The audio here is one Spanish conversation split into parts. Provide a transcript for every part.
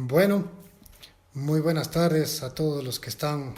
Bueno, muy buenas tardes a todos los que están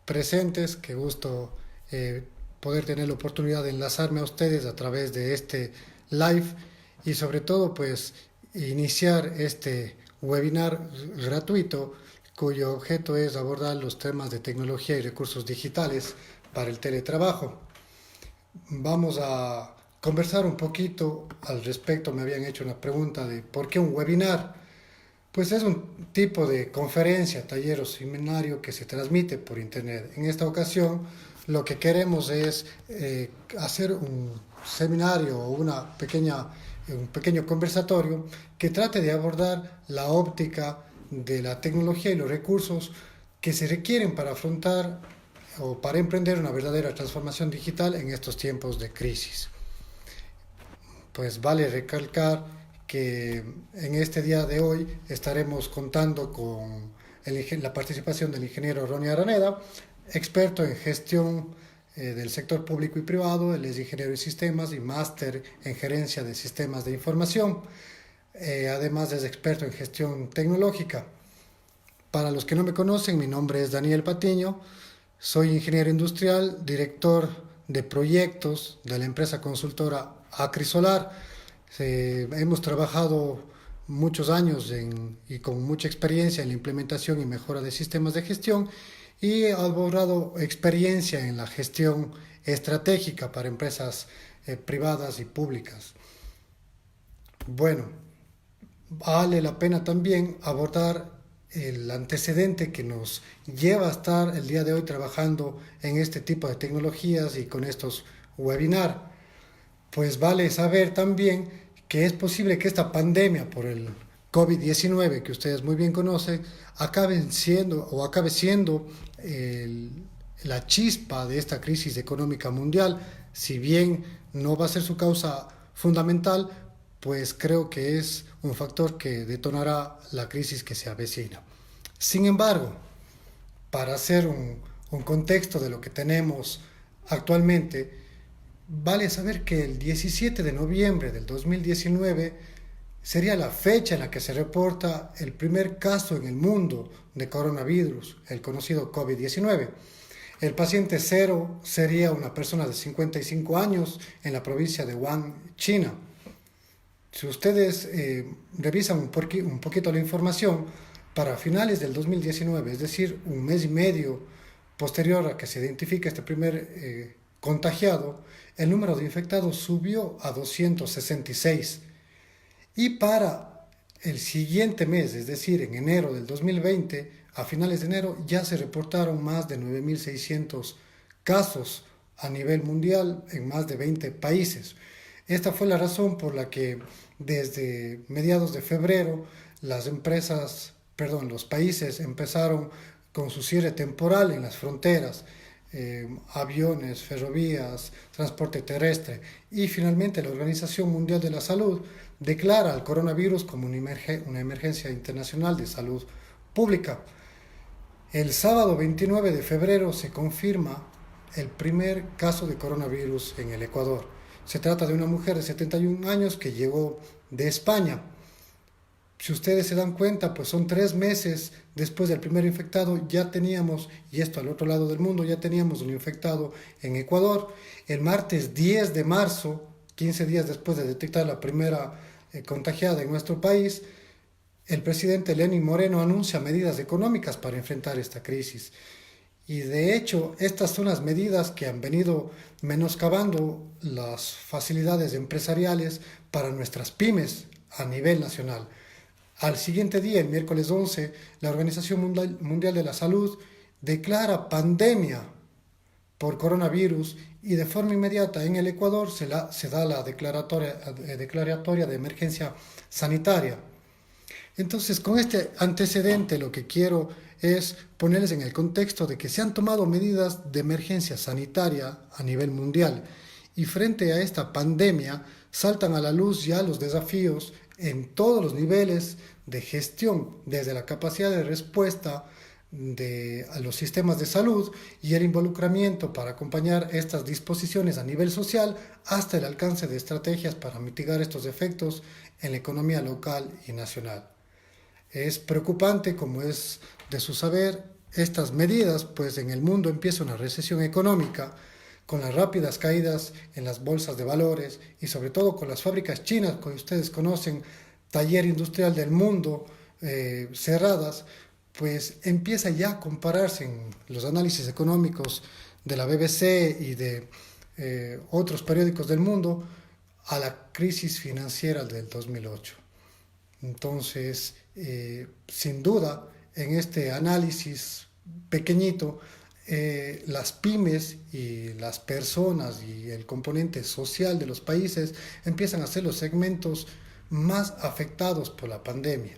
presentes. Qué gusto eh, poder tener la oportunidad de enlazarme a ustedes a través de este live y sobre todo pues iniciar este webinar gratuito cuyo objeto es abordar los temas de tecnología y recursos digitales para el teletrabajo. Vamos a conversar un poquito al respecto. Me habían hecho una pregunta de por qué un webinar. Pues es un tipo de conferencia, taller o seminario que se transmite por internet. En esta ocasión lo que queremos es hacer un seminario o un pequeño conversatorio que trate de abordar la óptica de la tecnología y los recursos que se requieren para afrontar o para emprender una verdadera transformación digital en estos tiempos de crisis. Pues vale recalcar que en este día de hoy estaremos contando con la participación del ingeniero Ronnie Araneda, experto en gestión del sector público y privado. Él es ingeniero en sistemas y máster en gerencia de sistemas de información. Además es experto en gestión tecnológica. Para los que no me conocen, mi nombre es Daniel Patiño, soy ingeniero industrial, director de proyectos de la empresa consultora Acrisolar. Hemos trabajado muchos años y con mucha experiencia en la implementación y mejora de sistemas de gestión y he abordado experiencia en la gestión estratégica para empresas privadas y públicas. Bueno, vale la pena también abordar el antecedente que nos lleva a estar el día de hoy trabajando en este tipo de tecnologías y con estos webinars. Pues vale saber también que es posible que esta pandemia por el COVID-19, que ustedes muy bien conocen, acabe siendo la chispa de esta crisis económica mundial. Si bien no va a ser su causa fundamental, pues creo que es un factor que detonará la crisis que se avecina. Sin embargo, para hacer un contexto de lo que tenemos actualmente, vale saber que el 17 de noviembre del 2019 sería la fecha en la que se reporta el primer caso en el mundo de coronavirus, el conocido COVID-19. El paciente cero sería una persona de 55 años en la provincia de Wuhan, China. Si ustedes revisan un poquito la información, para finales del 2019, es decir, un mes y medio posterior a que se identifique este primer contagiado, el número de infectados subió a 266. Y para el siguiente mes, es decir, en enero del 2020, a finales de enero, ya se reportaron más de 9.600 casos a nivel mundial en más de 20 países. Esta fue la razón por la que desde mediados de febrero los países empezaron con su cierre temporal en las fronteras, aviones, ferrovías, transporte terrestre, y finalmente la Organización Mundial de la Salud declara al coronavirus como una emergencia internacional de salud pública. El sábado 29 de febrero se confirma el primer caso de coronavirus en el Ecuador. Se trata de una mujer de 71 años que llegó de España. Si ustedes se dan cuenta, pues son 3 meses después del primer infectado, ya teníamos, y esto al otro lado del mundo, ya teníamos un infectado en Ecuador. El martes 10 de marzo, 15 días después de detectar la primera contagiada en nuestro país, el presidente Lenín Moreno anuncia medidas económicas para enfrentar esta crisis. Y de hecho, estas son las medidas que han venido menoscabando las facilidades empresariales para nuestras pymes a nivel nacional. Al siguiente día, el miércoles 11, la Organización Mundial de la Salud declara pandemia por coronavirus y de forma inmediata en el Ecuador se da la declaratoria de emergencia sanitaria. Entonces, con este antecedente lo que quiero es ponerles en el contexto de que se han tomado medidas de emergencia sanitaria a nivel mundial y frente a esta pandemia saltan a la luz ya los desafíos en todos los niveles de gestión, desde la capacidad de respuesta a los sistemas de salud y el involucramiento para acompañar estas disposiciones a nivel social hasta el alcance de estrategias para mitigar estos efectos en la economía local y nacional. Es preocupante, como es de su saber, estas medidas, pues en el mundo empieza una recesión económica con las rápidas caídas en las bolsas de valores y sobre todo con las fábricas chinas que ustedes conocen, taller industrial del mundo, cerradas, pues empieza ya a compararse en los análisis económicos de la BBC y de otros periódicos del mundo a la crisis financiera del 2008. Entonces, sin duda, en este análisis pequeñito, las pymes y las personas y el componente social de los países empiezan a ser los segmentos más afectados por la pandemia.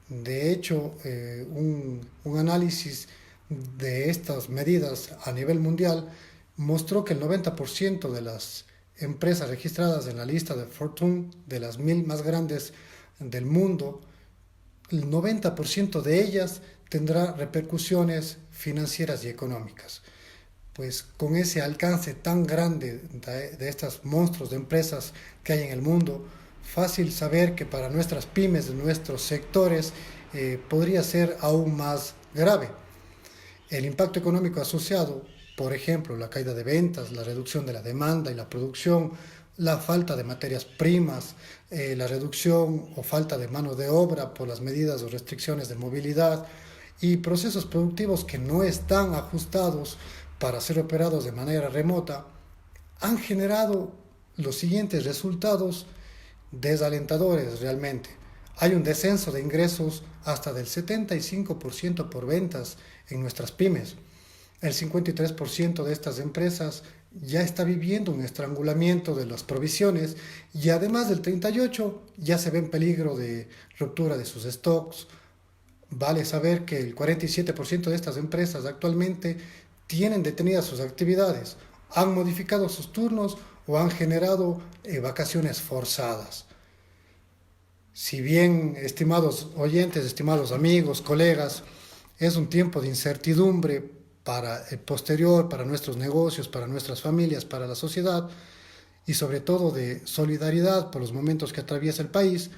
De hecho, un análisis de estas medidas a nivel mundial mostró que el 90% de las empresas registradas en la lista de Fortune, de las 1000 más grandes del mundo, el 90% de ellas tendrá repercusiones financieras y económicas. Pues con ese alcance tan grande de estos monstruos de empresas que hay en el mundo, fácil saber que para nuestras pymes, de nuestros sectores, podría ser aún más grave. El impacto económico asociado, por ejemplo, la caída de ventas, la reducción de la demanda y la producción, la falta de materias primas, la reducción o falta de mano de obra por las medidas o restricciones de movilidad y procesos productivos que no están ajustados para ser operados de manera remota, han generado los siguientes resultados desalentadores realmente. Hay un descenso de ingresos hasta del 75% por ventas en nuestras pymes. El 53% de estas empresas ya está viviendo un estrangulamiento de las provisiones y además del 38% ya se ve en peligro de ruptura de sus stocks. Vale saber que el 47% de estas empresas actualmente tienen detenidas sus actividades, han modificado sus turnos o han generado vacaciones forzadas. Si bien, estimados oyentes, estimados amigos, colegas, es un tiempo de incertidumbre para el posterior, para nuestros negocios, para nuestras familias, para la sociedad y sobre todo de solidaridad por los momentos que atraviesa el país,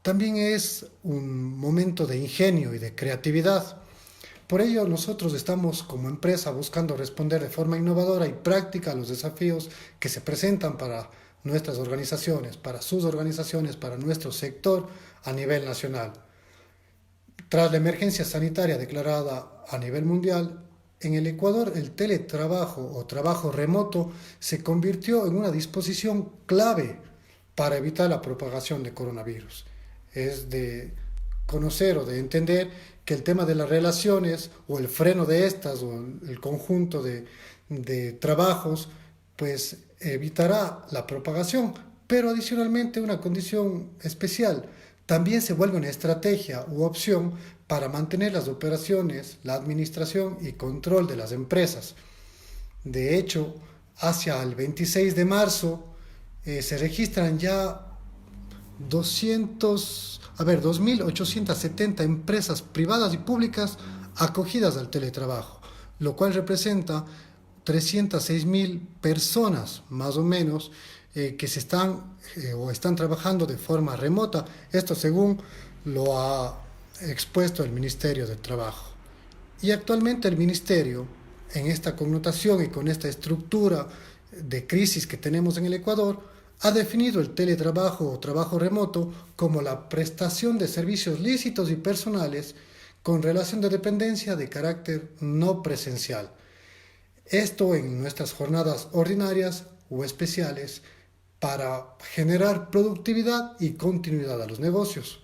también es un momento de ingenio y de creatividad. Por ello, nosotros estamos como empresa buscando responder de forma innovadora y práctica a los desafíos que se presentan para nuestras organizaciones, para sus organizaciones, para nuestro sector a nivel nacional. Tras la emergencia sanitaria declarada a nivel mundial, en el Ecuador el teletrabajo o trabajo remoto se convirtió en una disposición clave para evitar la propagación de coronavirus. Es de conocer o de entender que el tema de las relaciones o el freno de estas o el conjunto de trabajos pues evitará la propagación, pero adicionalmente una condición especial. También se vuelve una estrategia u opción para mantener las operaciones, la administración y control de las empresas. De hecho, hacia el 26 de marzo se registran ya 2.870 empresas privadas y públicas acogidas al teletrabajo, lo cual representa 306.000 personas más o menos que se están o están trabajando de forma remota. Esto según lo ha expuesto el Ministerio de Trabajo. Y actualmente el Ministerio, en esta connotación y con esta estructura de crisis que tenemos en el Ecuador, ha definido el teletrabajo o trabajo remoto como la prestación de servicios lícitos y personales con relación de dependencia de carácter no presencial. Esto en nuestras jornadas ordinarias o especiales para generar productividad y continuidad a los negocios.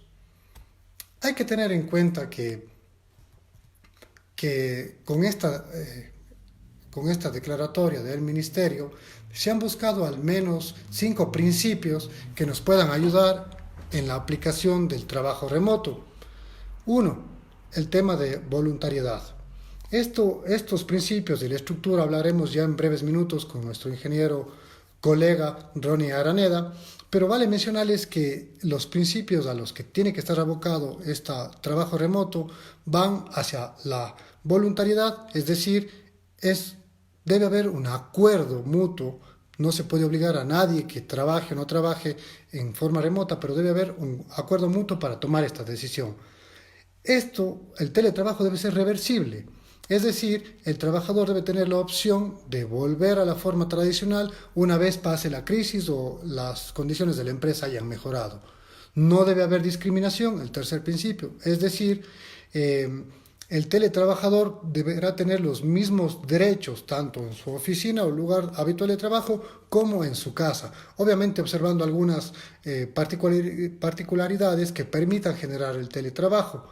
Hay que tener en cuenta que con esta declaratoria del Ministerio se han buscado al menos 5 principios que nos puedan ayudar en la aplicación del trabajo remoto. 1. El tema de voluntariedad. Estos principios y la estructura hablaremos ya en breves minutos con nuestro ingeniero colega Ronnie Araneda, pero vale mencionarles que los principios a los que tiene que estar abocado este trabajo remoto van hacia la voluntariedad, es decir, debe haber un acuerdo mutuo. No se puede obligar a nadie que trabaje o no trabaje en forma remota, pero debe haber un acuerdo mutuo para tomar esta decisión. El teletrabajo debe ser reversible. Es decir, el trabajador debe tener la opción de volver a la forma tradicional una vez pase la crisis o las condiciones de la empresa hayan mejorado. No debe haber discriminación, el tercer principio. Es decir, el teletrabajador deberá tener los mismos derechos tanto en su oficina o lugar habitual de trabajo como en su casa, obviamente observando algunas particularidades que permitan generar el teletrabajo.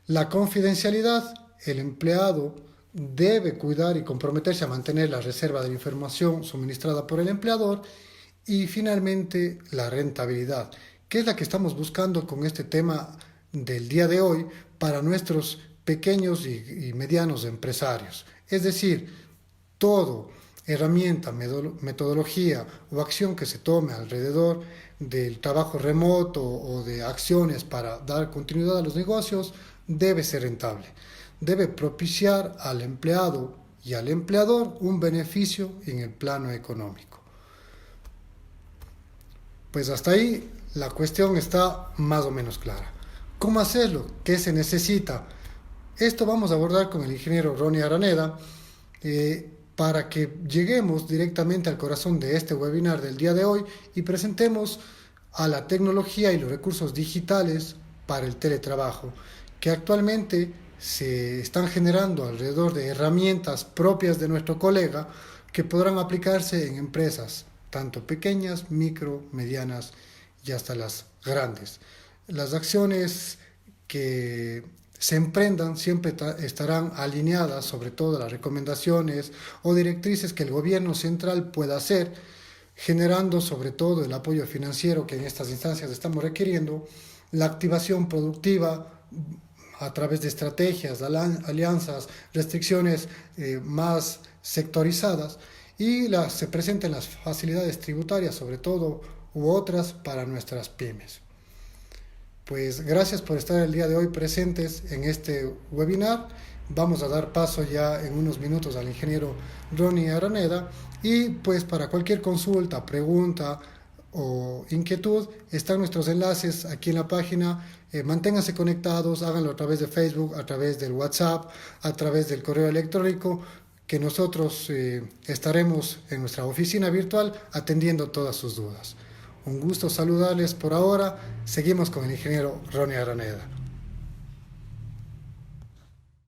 La confidencialidad, el empleado debe cuidar y comprometerse a mantener la reserva de la información suministrada por el empleador. Y finalmente, la rentabilidad, que es la que estamos buscando con este tema del día de hoy para nuestros pequeños y medianos empresarios. Es decir, todo herramienta, metodología o acción que se tome alrededor del trabajo remoto o de acciones para dar continuidad a los negocios debe ser rentable. Debe propiciar al empleado y al empleador un beneficio en el plano económico. Pues hasta ahí la cuestión está más o menos clara. ¿Cómo hacerlo? ¿Qué se necesita? Esto vamos a abordar con el ingeniero Ronnie Araneda para que lleguemos directamente al corazón de este webinar del día de hoy y presentemos a la tecnología y los recursos digitales para el teletrabajo, que actualmente se están generando alrededor de herramientas propias de nuestro colega que podrán aplicarse en empresas tanto pequeñas, micro, medianas y hasta las grandes. Las acciones que se emprendan siempre estarán alineadas sobre todo a las recomendaciones o directrices que el gobierno central pueda hacer, generando sobre todo el apoyo financiero que en estas instancias estamos requiriendo, la activación productiva a través de estrategias, alianzas, restricciones más sectorizadas y se presenten las facilidades tributarias sobre todo u otras para nuestras pymes. Pues gracias por estar el día de hoy presentes en este webinar. Vamos a dar paso ya en unos minutos al ingeniero Ronnie Araneda y pues para cualquier consulta, pregunta o inquietud están nuestros enlaces aquí en la página. Manténganse conectados, háganlo a través de Facebook, a través del WhatsApp, a través del correo electrónico, que nosotros estaremos en nuestra oficina virtual atendiendo todas sus dudas. Un gusto saludarles por ahora. Seguimos con el ingeniero Ronnie Araneda.